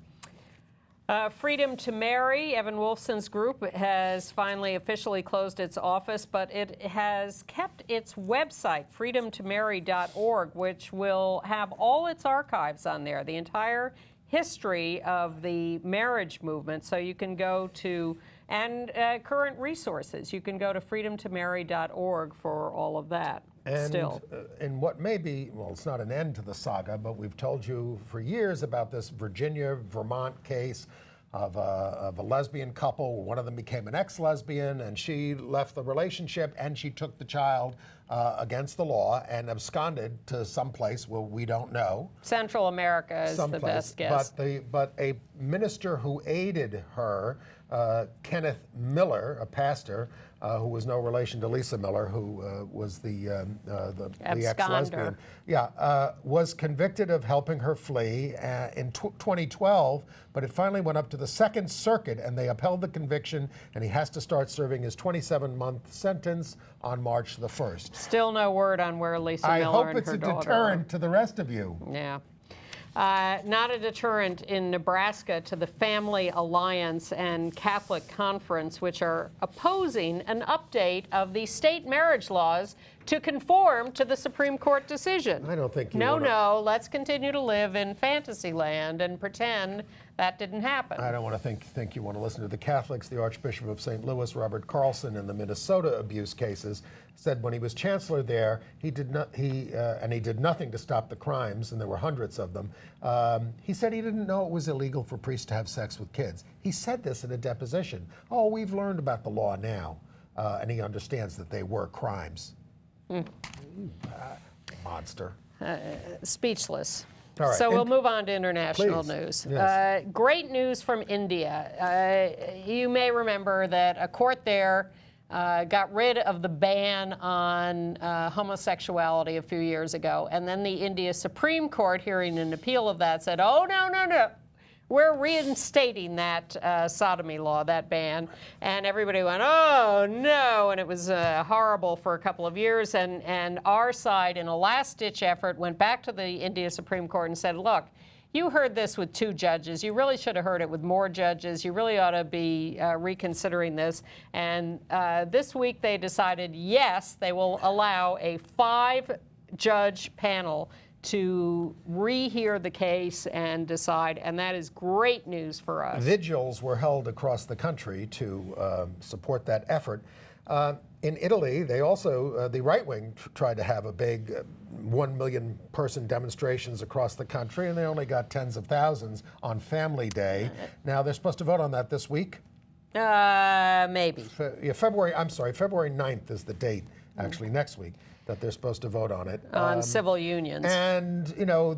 Freedom to Marry, Evan Wolfson's group, has finally officially closed its office, but it has kept its website, freedomtomarry.org, which will have all its archives on there, the entire history of the marriage movement. So you can go to, and current resources, you can go to freedomtomarry.org for all of that. And still. in what may be, well, it's not an end to the saga, but we've told you for years about this Virginia-Vermont case of a lesbian couple. One of them became an ex-lesbian, and she left the relationship, and she took the child against the law and absconded to someplace where we don't know. Central America is the best guess. But a minister who aided her, Kenneth Miller, a pastor, who was no relation to Lisa Miller, who was the ex-lesbian, was convicted of helping her flee in 2012, but it finally went up to the Second Circuit, and they upheld the conviction, and he has to start serving his 27-month sentence on March the 1st. Still no word on where Lisa Miller and her daughter are. I hope it's a deterrent to the rest of you. Yeah. Not a deterrent in Nebraska to the Family Alliance and Catholic Conference, which are opposing an update of the state marriage laws to conform to the Supreme Court decision. I don't think you No, let's continue to live in fantasy land and pretend that didn't happen. I don't want to think you want to listen to the Catholics. The Archbishop of St. Louis, Robert Carlson, in the Minnesota abuse cases, said when he was chancellor there, he did nothing to stop the crimes, and there were hundreds of them. He said he didn't know it was illegal for priests to have sex with kids. He said this in a deposition. Oh, we've learned about the law now, and he understands that they were crimes. Monster. Speechless. All right. So we'll move on to international news. Yes. Great news from India. You may remember that a court there got rid of the ban on homosexuality a few years ago. And then the India Supreme Court, hearing an appeal of that, said, oh, no. We're reinstating that sodomy law, that ban. And everybody went, oh, no. And it was horrible for a couple of years. And our side, in a last-ditch effort, went back to the India Supreme Court and said, look, you heard this with 2 judges. You really should have heard it with more judges. You really ought to be reconsidering this. And this week they decided, yes, they will allow a 5-judge panel to rehear the case and decide, and that is great news for us. Vigils were held across the country to support that effort. In Italy, they also, the right wing tried to have a big 1 million person demonstrations across the country, and they only got tens of thousands on Family Day. Now, they're supposed to vote on that this week? Maybe. February 9th is the date, actually, next week, that they're supposed to vote on it. On civil unions. And, you know,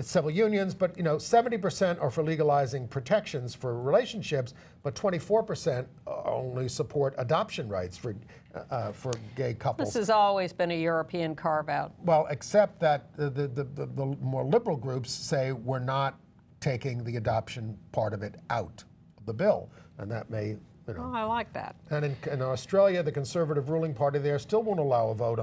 civil unions, but, you know, 70% are for legalizing protections for relationships, but 24% only support adoption rights for gay couples. This has always been a European carve-out. Well, except that the more liberal groups say we're not taking the adoption part of it out of the bill, and that may, you know. Oh, I like that. And in Australia, the Conservative ruling party there still won't allow a vote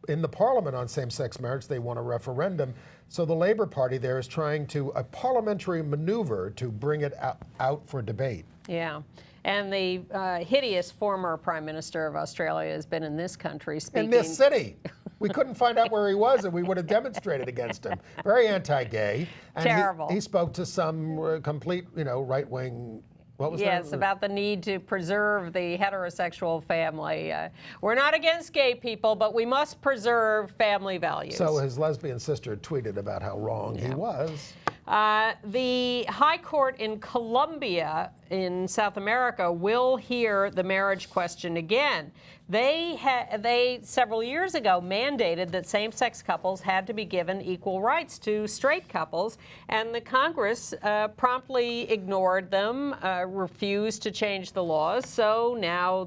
in the parliament on same-sex marriage. They want a referendum. So the Labour Party there is trying a parliamentary maneuver to bring it out for debate. Yeah. And the hideous former Prime Minister of Australia has been in this country speaking. In this city. We couldn't find out where he was, and we would have demonstrated against him. Very anti-gay. And terrible. He spoke to some complete, you know, right-wing. What was that? Yes, about the need to preserve the heterosexual family. We're not against gay people, but we must preserve family values. So his lesbian sister tweeted about how wrong he was. The High Court in Colombia in South America will hear the marriage question again. They several years ago mandated that same-sex couples had to be given equal rights to straight couples, and the Congress promptly ignored them, refused to change the laws. So now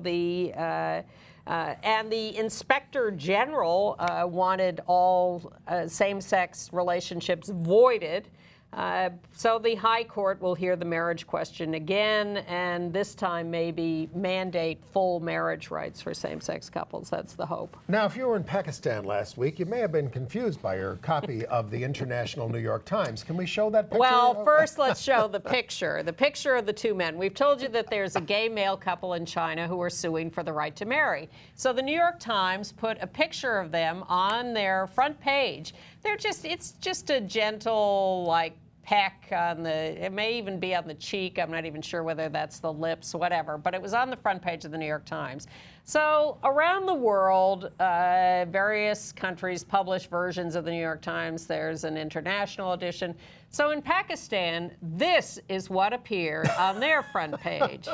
and the Inspector General wanted all same-sex relationships voided. So the High Court will hear the marriage question again, and this time maybe mandate full marriage rights for same-sex couples. That's the hope. Now, if you were in Pakistan last week, you may have been confused by your copy of the International New York Times. Can we show that picture? Well, first let's show the picture of the two men. We've told you that there's a gay male couple in China who are suing for the right to marry. So the New York Times put a picture of them on their front page. It's just a gentle, like, peck on it may even be on the cheek. I'm not even sure whether that's the lips, whatever, but it was on the front page of the New York Times. So around the world, various countries publish versions of the New York Times. There's an international edition. So in Pakistan, this is what appeared on their front page.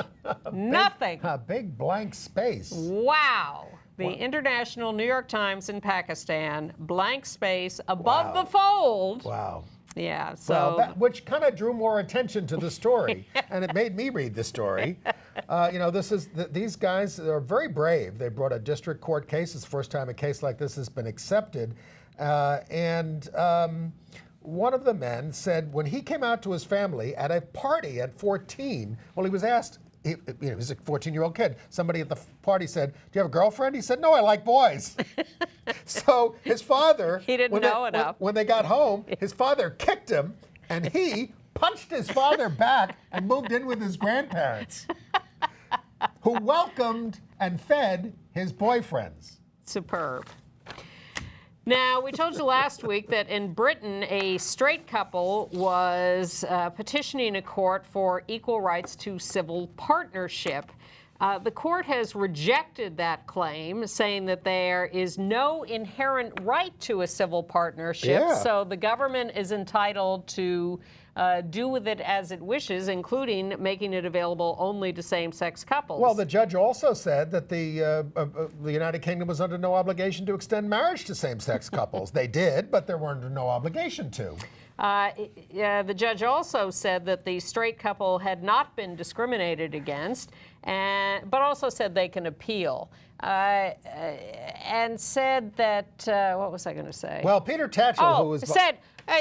Nothing. A big blank space. Wow. The International New York Times in Pakistan, blank space above the fold. Wow. Yeah, so... Well, which kind of drew more attention to the story, and it made me read the story. You know, these guys are very brave. They brought a district court case. It's the first time a case like this has been accepted. And one of the men said when he came out to his family at a party at 14, well, he was asked, he was a 14-year-old kid. Somebody at the party said, "Do you have a girlfriend?" He said, "No, I like boys." So his father, he didn't know enough. When they got home, his father kicked him, and he punched his father back and moved in with his grandparents, who welcomed and fed his boyfriends. Superb. Now, we told you last week that in Britain, a straight couple was petitioning a court for equal rights to civil partnership. The court has rejected that claim, saying that there is no inherent right to a civil partnership, so the government is entitled to do with it as it wishes, including making it available only to same-sex couples. Well, the judge also said that the United Kingdom was under no obligation to extend marriage to same-sex couples. They did, but they were under no obligation to. The judge also said that the straight couple had not been discriminated against, but also said they can appeal. And said that, what was I going to say? Well, Peter Tatchell, who was... said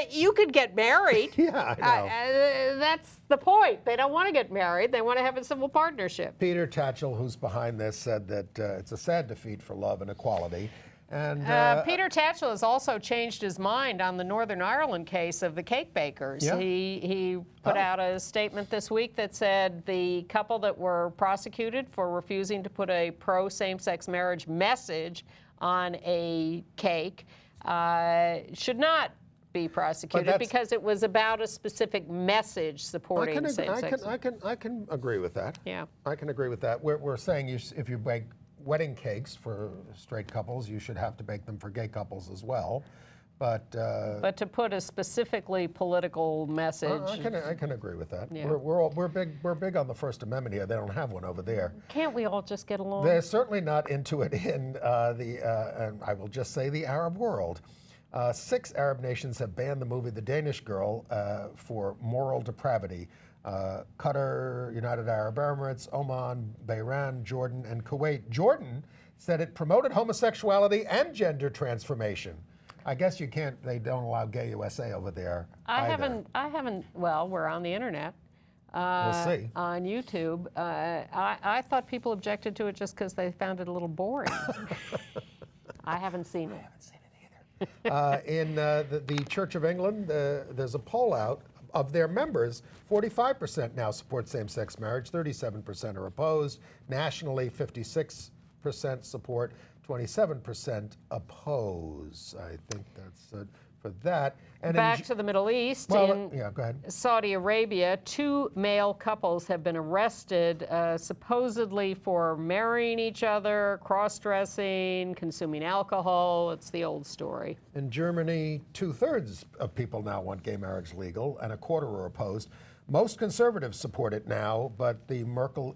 you could get married. Yeah, I know. That's the point. They don't want to get married. They want to have a civil partnership. Peter Tatchell, who's behind this, said that it's a sad defeat for love and equality. And Peter Tatchell has also changed his mind on the Northern Ireland case of the cake bakers. Yeah. He put out a statement this week that said the couple that were prosecuted for refusing to put a pro-same-sex marriage message on a cake should not be prosecuted because it was about a specific message supporting same-sex. I can agree with that. Yeah. I can agree with that. We're saying if you bake wedding cakes for straight couples, you should have to bake them for gay couples as well. But to put a specifically political message, I can agree with that. Yeah. We're big on the First Amendment here. They don't have one over there. Can't we all just get along? They're certainly not into it in and I will just say the Arab world. 6 Arab nations have banned the movie The Danish Girl for moral depravity. Qatar, United Arab Emirates, Oman, Bahrain, Jordan, and Kuwait. Jordan said it promoted homosexuality and gender transformation. I guess you can't, they don't allow Gay USA over there. I haven't, well, we're on the internet. We'll see. On YouTube. I thought people objected to it just because they found it a little boring. I haven't seen it. In the Church of England, there's a poll out of their members. 45% now support same-sex marriage, 37% are opposed. Nationally, 56% support, 27% oppose. I think that's for that. And back to the Middle East. Well, yeah, go ahead. Saudi Arabia, 2 male couples have been arrested supposedly for marrying each other, cross-dressing, consuming alcohol. It's the old story. In Germany, 2/3 of people now want gay marriage legal, and 1/4 are opposed. Most conservatives support it now, but the Merkel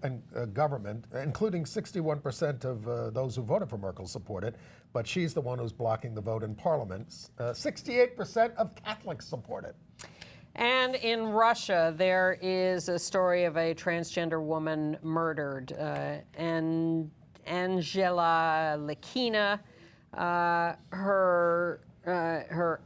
government, including 61% of those who voted for Merkel, support it. But she's the one who's blocking the vote in Parliament. 68% of Catholics support it. And in Russia, there is a story of a transgender woman murdered. And Angela Lekina, her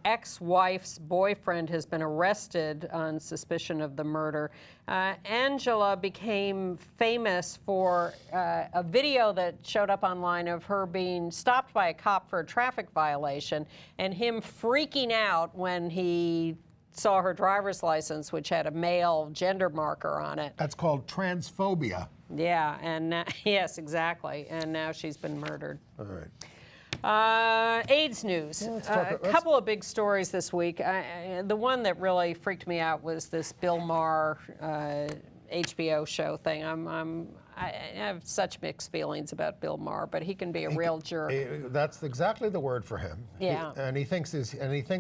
ex-wife's boyfriend has been arrested on suspicion of the murder. Angela became famous for a video that showed up online of her being stopped by a cop for a traffic violation and him freaking out when he saw her driver's license, which had a male gender marker on it. That's called transphobia. Yeah, and yes, exactly. And now she's been murdered. All right. AIDS news. A couple of big stories this week. The one that really freaked me out was this Bill Maher HBO show thing. I have such mixed feelings about Bill Maher, but he can be a real jerk. That's exactly the word for him. Yeah. He thinks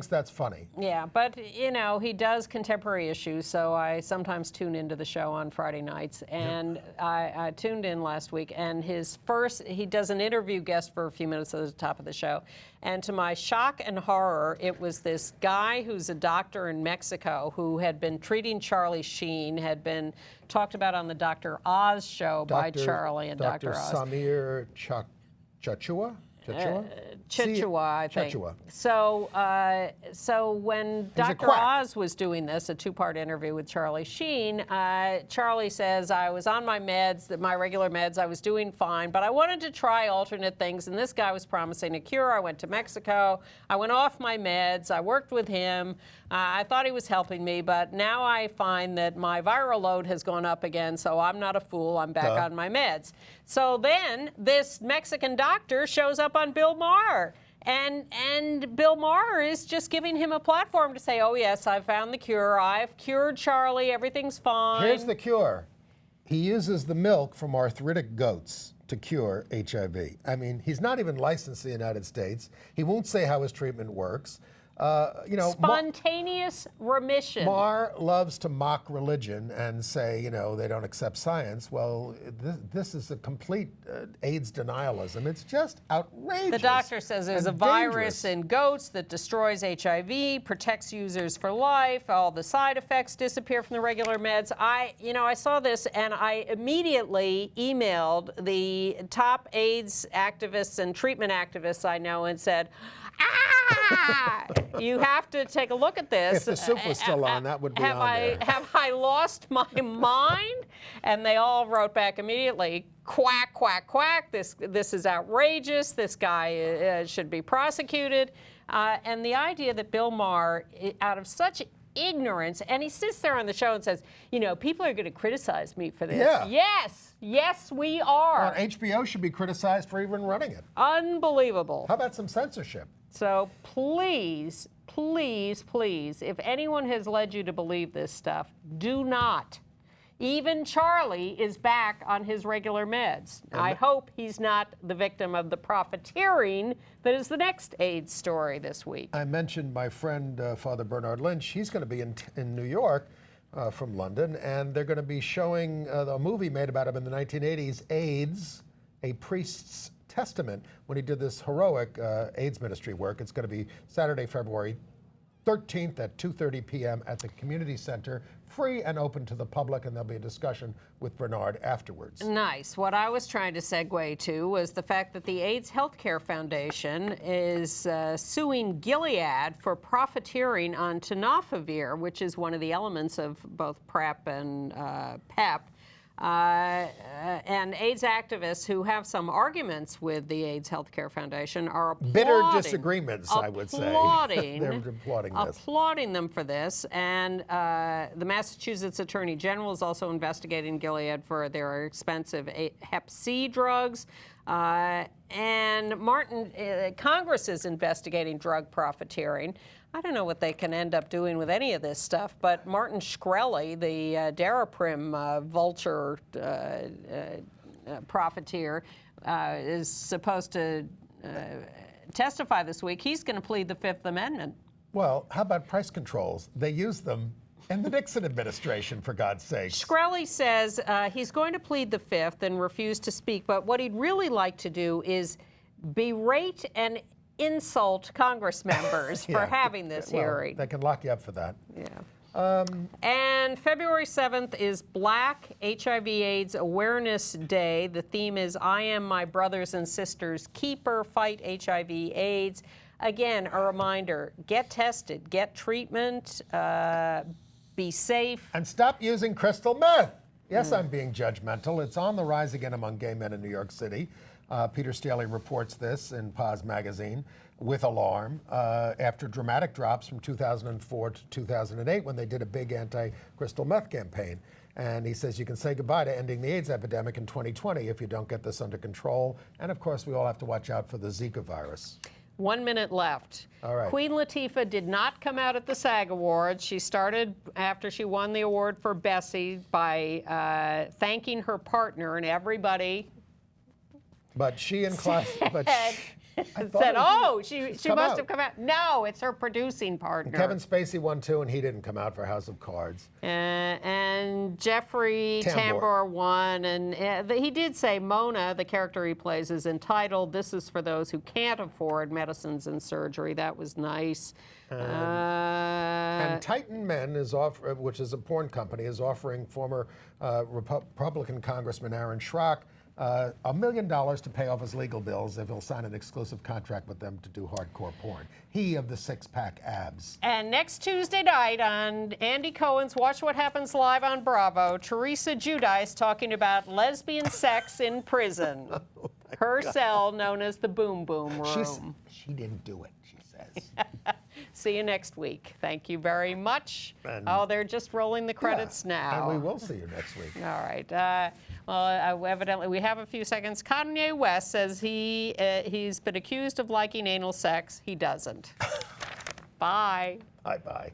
that's funny. Yeah, but you know, he does contemporary issues, so I sometimes tune into the show on Friday nights. And I tuned in last week, and he does an interview guest for a few minutes at the top of the show. And to my shock and horror, it was this guy who's a doctor in Mexico who had been treating Charlie Sheen, had been talked about on the Dr. Oz show by Charlie and Dr. Oz. Samir Chachua? Chichua, I think. Chichua. So when Dr. Oz was doing this, a 2-part interview with Charlie Sheen, Charlie says, I was on my meds, my regular meds, I was doing fine, but I wanted to try alternate things, and this guy was promising a cure. I went to Mexico. I went off my meds. I worked with him. I thought he was helping me, but now I find that my viral load has gone up again, so I'm not a fool. I'm back on my meds. So then this Mexican doctor shows up on Bill Maher. And Bill Maher is just giving him a platform to say, oh, yes, I found the cure. I've cured Charlie. Everything's fine. Here's the cure. He uses the milk from arthritic goats to cure HIV. I mean, he's not even licensed in the United States. He won't say how his treatment works. Spontaneous remission. Maher loves to mock religion and say, they don't accept science. Well, this is a complete AIDS denialism. It's just outrageous. The doctor says there's a virus in goats that destroys HIV, protects users for life. All the side effects disappear from the regular meds. I saw this and I immediately emailed the top AIDS activists and treatment activists I know and said, you have to take a look at this. If the soup was still on, that would be on there. Have I lost my mind? And they all wrote back immediately, quack, quack, quack. This is outrageous. This guy should be prosecuted. And the idea that Bill Maher, out of such ignorance, and he sits there on the show and says, people are going to criticize me for this. Yeah. Yes, we are. Well, HBO should be criticized for even running it. Unbelievable. How about some censorship? So please please, please, if anyone has led you to believe this stuff, do not. Even Charlie is back on his regular meds. I hope he's not the victim of the profiteering that is the next AIDS story this week. I mentioned my friend, Father Bernard Lynch. He's going to be in New York from London, and they're going to be showing a movie made about him in the 1980s, AIDS, A Priest's Testament, when he did this heroic AIDS ministry work. It's going to be Saturday, February 13th at 2:30 p.m. at the community center, free and open to the public, and there'll be a discussion with Bernard afterwards. Nice. What I was trying to segue to was the fact that the AIDS Healthcare Foundation is suing Gilead for profiteering on tenofovir, which is one of the elements of both PrEP and PEP. And AIDS activists who have some arguments with the AIDS Healthcare Foundation are applauding. Bitter disagreements, I would say. They're applauding this. Applauding them for this. And the Massachusetts Attorney General is also investigating Gilead for their expensive Hep C drugs. And Congress is investigating drug profiteering. I don't know what they can end up doing with any of this stuff, but Martin Shkreli, the Daraprim vulture profiteer, is supposed to testify this week. He's going to plead the Fifth Amendment. Well, how about price controls? They used them in the Nixon administration, for God's sake. Shkreli says he's going to plead the Fifth and refuse to speak, but what he'd really like to do is berate and insult Congress members for having this hearing. They can lock you up for that. Yeah. And February 7th is Black HIV/AIDS Awareness Day. The theme is I am my brothers and sisters' keeper, fight HIV/AIDS. Again, a reminder, get tested, get treatment, be safe. And stop using crystal meth. Yes, I'm being judgmental. It's on the rise again among gay men in New York City. Peter Staley reports this in Paz magazine with alarm after dramatic drops from 2004 to 2008 when they did a big anti-crystal meth campaign. And he says you can say goodbye to ending the AIDS epidemic in 2020 if you don't get this under control. And of course, we all have to watch out for the Zika virus. 1 minute left. All right. Queen Latifah did not come out at the SAG Awards. She started after she won the award for Bessie by thanking her partner, and everybody. But she and class. Said, oh, she must have come out. No, it's her producing partner. Kevin Spacey won too, and he didn't come out for House of Cards. And Jeffrey Tambor won, and he did say Mona, the character he plays, is entitled. This is for those who can't afford medicines and surgery. That was nice. And Titan Men is which is a porn company, is offering former Republican Congressman Aaron Schrock $1 million to pay off his legal bills if he'll sign an exclusive contract with them to do hardcore porn. He of the six-pack abs. And next Tuesday night on Andy Cohen's Watch What Happens Live on Bravo, Teresa Giudice talking about lesbian sex in prison. Her cell known as the Boom Boom Room. She didn't do it, she says. See you next week. Thank you very much. And they're just rolling the credits now. And we will see you next week. All right. Well, evidently we have a few seconds. Kanye West says he's been accused of liking anal sex. He doesn't. Bye. Bye-bye.